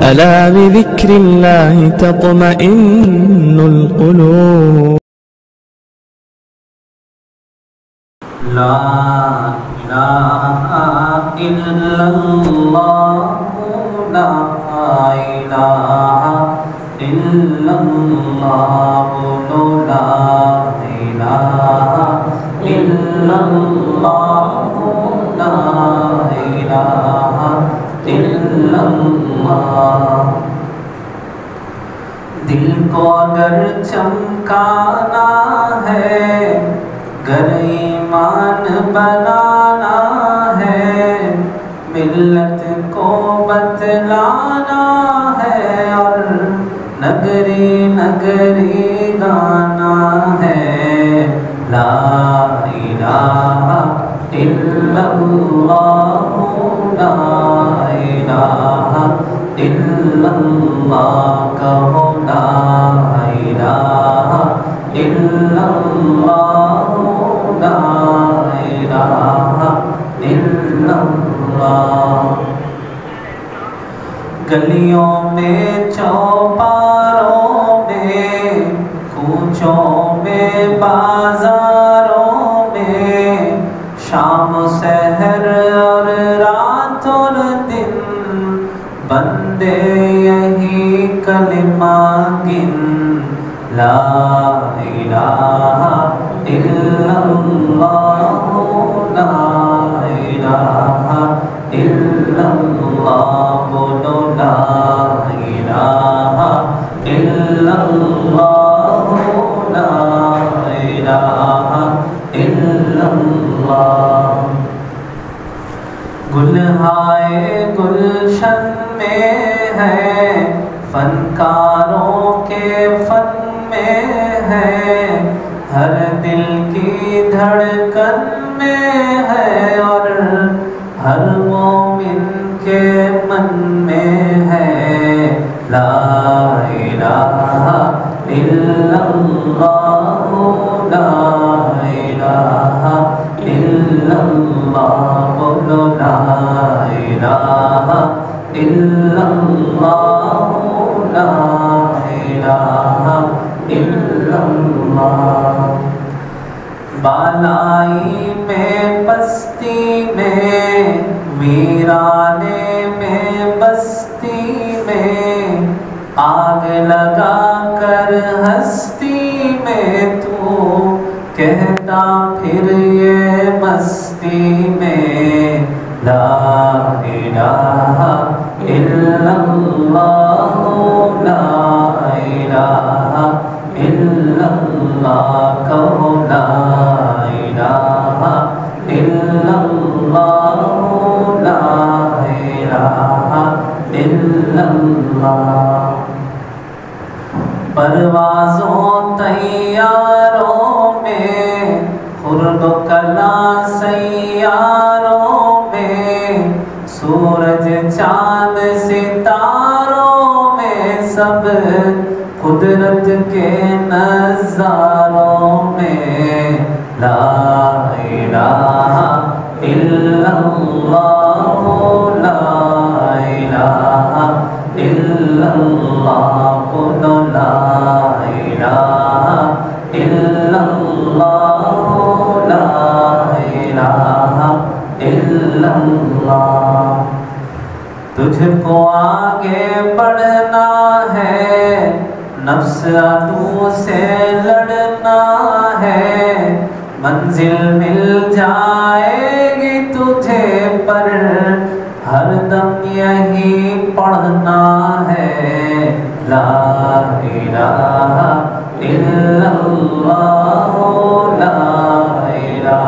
ألا بذكر الله تطمئن القلوب. لا إله إلا الله لا إله إلا الله لا إله إلا الله لا إله إلا الله. دل کو اگر چمکانا ہے، گر ایمان بنانا ہے، ملت کو بتلانا ہے، اور نگری نگری گانا ہے. لا الہ الا اللہ لا الہ الا اللہ کہو. لا الہ الا اللہ لا الہ الا اللہ. گلیوں میں چوپاروں میں، کوچوں میں بازاروں میں، شام و سحر اور رات اور دن، بندے یہی کلمہ گن. لا الہ الا اللہ لا الہ الا اللہ بولو. لا الہ الا اللہ لا الہ الا اللہ. گلہائے گلشن میں ہے، فنکاروں کے فن میں ہے، ہر دل کی دھڑکن میں ہے، اور ہر مومن کے من میں ہے. لا الہ الا اللہ لا الہ الا اللہ بولو. لا الہ الا اللہ لا الہ الا اللہ. بالائی میں پستی میں، ویرانے میں بستی میں، آگ لگا کر ہستی میں، تو کہتا پھر یہ مستی میں. لا الہ الا اللہ لا الہ الا اللہ کہو. لا الہ الا اللہ لا الہ الا اللہ. پروازوں تیاروں میں، خرد و کلا سیاروں میں، سورج چاند ستاروں میں، سب قدرت کے نظاروں میں. لا الہ الا اللہ لا الہ الا اللہ بولو. لا الہ الا اللہ لا الہ الا اللہ. تجھ کو آگے بڑھنا ہے، نفس عدو سے لڑنا ہے، منزل مل جائے گی تجھے، پر ہر دم یہی پڑھنا ہے. لا الہ الا اللہ لا الہ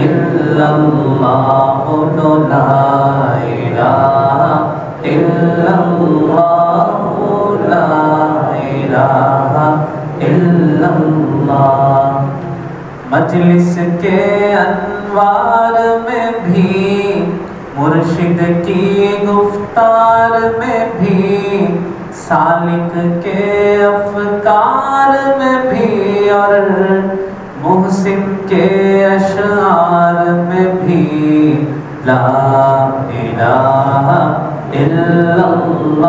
الا اللہ بولو. لا الہ الا اللہ لا الہ الا اللہ. مجلس کے انوار میں بھی، مرشد کی گفتار میں بھی، سالک کے افکار میں بھی، اور محسن کے اشعار میں بھی. لا الہ الا اللہ